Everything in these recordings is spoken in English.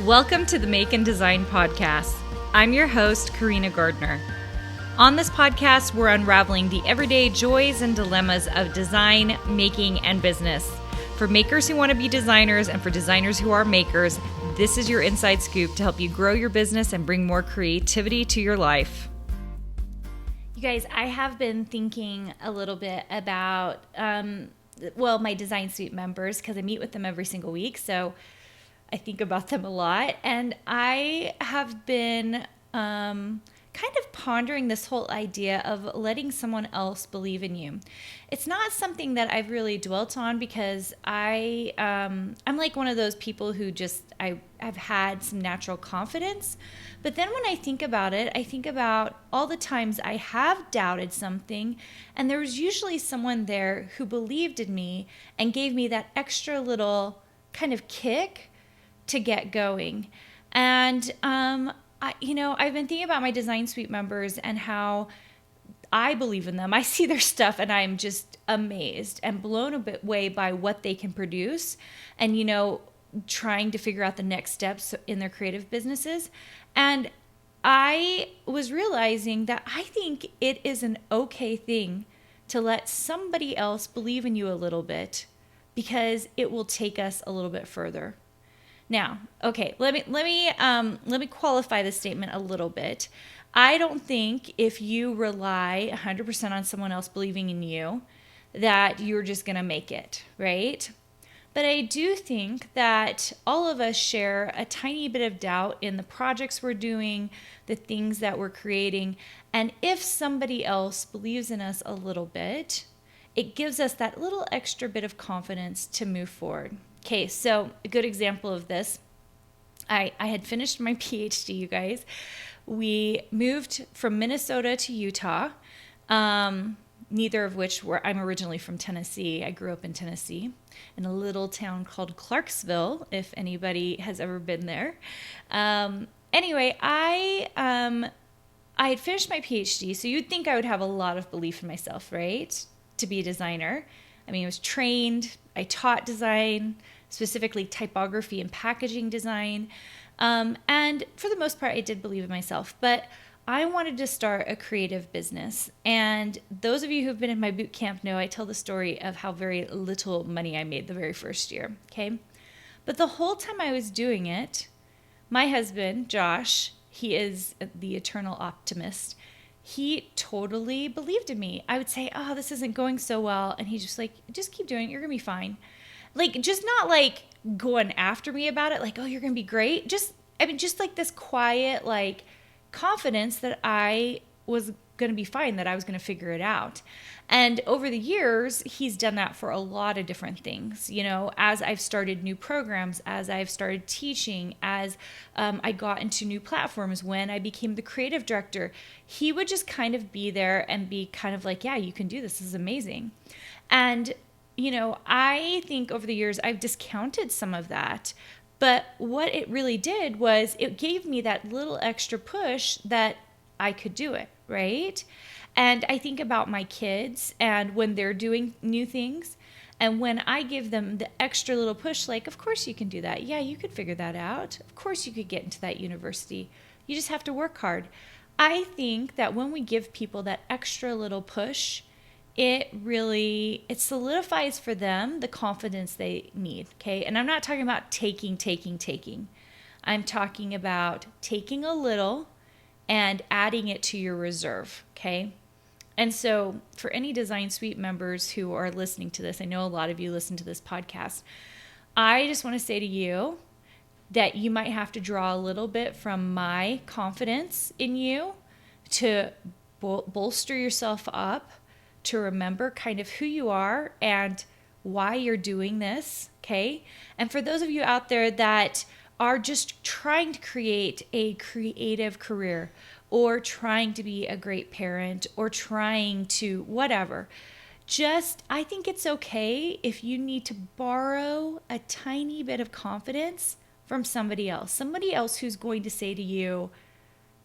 Welcome to the Make and Design Podcast. I'm your host, Carina Gardner. On this podcast, we're unraveling the everyday joys and dilemmas of design, making, and business. For makers who want to be designers and for designers who are makers, this is your inside scoop to help you grow your business and bring more creativity to your life. You guys, I have been thinking a little bit about, my Design Suite members, because I meet with them every single week, so I think about them a lot. And I have been kind of pondering this whole idea of letting someone else believe in you. It's not something that I've really dwelt on because I'm like one of those people who I've had some natural confidence. But then when I think about it, I think about all the times I have doubted something, and there was usually someone there who believed in me and gave me that extra little kind of kick to get going. And I've been thinking about my Design Suite members and how I believe in them. I see their stuff and I'm just amazed and blown away by what they can produce, and trying to figure out the next steps in their creative businesses. And I was realizing that I think it is an okay thing to let somebody else believe in you a little bit, because it will take us a little bit further. Now, okay, let me qualify this statement a little bit. I don't think if you rely 100% on someone else believing in you that you're just going to make it, right? But I do think that all of us share a tiny bit of doubt in the projects we're doing, the things that we're creating. And if somebody else believes in us a little bit, it gives us that little extra bit of confidence to move forward. Okay, so a good example of this, I had finished my PhD, you guys. We moved from Minnesota to Utah, neither of which I'm originally from Tennessee. I grew up in Tennessee in a little town called Clarksville, if anybody has ever been there. Anyway, I had finished my PhD, so you'd think I would have a lot of belief in myself, right, to be a designer. I mean, I was trained, I taught design, specifically typography and packaging design. And for the most part, I did believe in myself. But I wanted to start a creative business. And those of you who've been in my boot camp know I tell the story of how very little money I made the very first year, okay? But the whole time I was doing it, my husband, Josh, he is the eternal optimist. He totally believed in me. I would say, oh, this isn't going so well. And he's just like, just keep doing it. You're going to be fine. Like, just not like going after me about it. Like, oh, you're going to be great. Just like this quiet, like confidence that I was going to be fine, that I was going to figure it out. And over the years, he's done that for a lot of different things. As I've started new programs, as I've started teaching, as I got into new platforms, when I became the creative director, he would just kind of be there and be kind of like, yeah, you can do this. This is amazing. And, I think over the years, I've discounted some of that. But what it really did was it gave me that little extra push that I could do it, right? And I think about my kids and when they're doing new things, and when I give them the extra little push, like, of course you can do that. Yeah, you could figure that out. Of course you could get into that university. You just have to work hard. I think that when we give people that extra little push, it solidifies for them the confidence they need, okay? And I'm not talking about taking. I'm talking about taking a little and adding it to your reserve, okay? And so for any Design Suite members who are listening to this, I know a lot of you listen to this podcast, I just want to say to you that you might have to draw a little bit from my confidence in you to bolster yourself up, to remember kind of who you are and why you're doing this, okay? And for those of you out there that are just trying to create a creative career, or trying to be a great parent, or trying to whatever, I think it's okay if you need to borrow a tiny bit of confidence from somebody else who's going to say to you,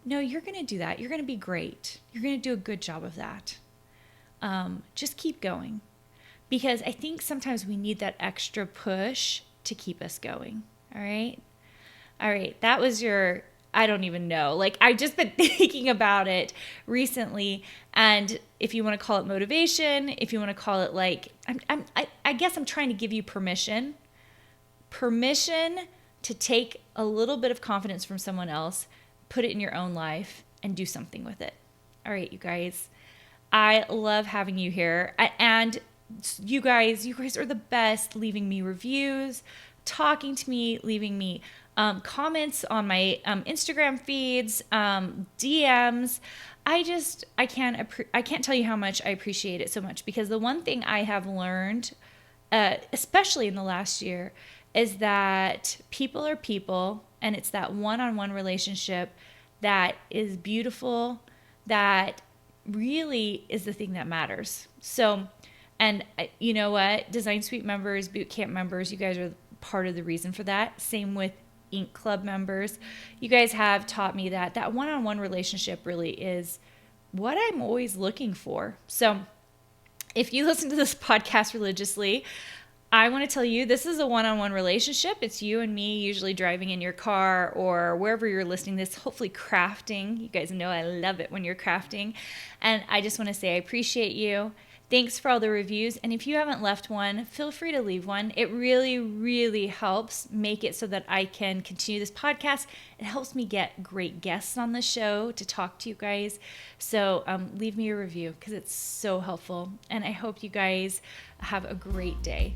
no, you're going to do that. You're going to be great. You're going to do a good job of that. Just keep going, because I think sometimes we need that extra push to keep us going. All right. All right, that was your, I don't even know. Like, I've just been thinking about it recently. And if you want to call it motivation, if you want to call it like, I guess I'm trying to give you permission to take a little bit of confidence from someone else, put it in your own life, and do something with it. All right, you guys, I love having you here. And you guys are the best, leaving me reviews, talking to me, leaving me comments on my Instagram feeds, DMs. I can't tell you how much I appreciate it so much, because the one thing I have learned, especially in the last year, is that people are people, and it's that one-on-one relationship that is beautiful, that really is the thing that matters. So, and you know what? Design Suite members, Bootcamp members, you guys are part of the reason for that. Same with Ink Club members. You guys have taught me that one-on-one relationship really is what I'm always looking for. So if you listen to this podcast religiously, I want to tell you this is a one-on-one relationship. It's you and me, usually driving in your car or wherever you're listening to this, hopefully crafting. You guys know I love it when you're crafting. And I just want to say I appreciate you. Thanks for all the reviews. And if you haven't left one, feel free to leave one. It really, really helps make it so that I can continue this podcast. It helps me get great guests on the show to talk to you guys. So leave me a review because it's so helpful. And I hope you guys have a great day.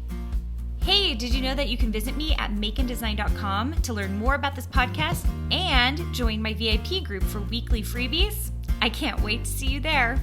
Hey, did you know that you can visit me at makeanddesign.com to learn more about this podcast and join my VIP group for weekly freebies? I can't wait to see you there.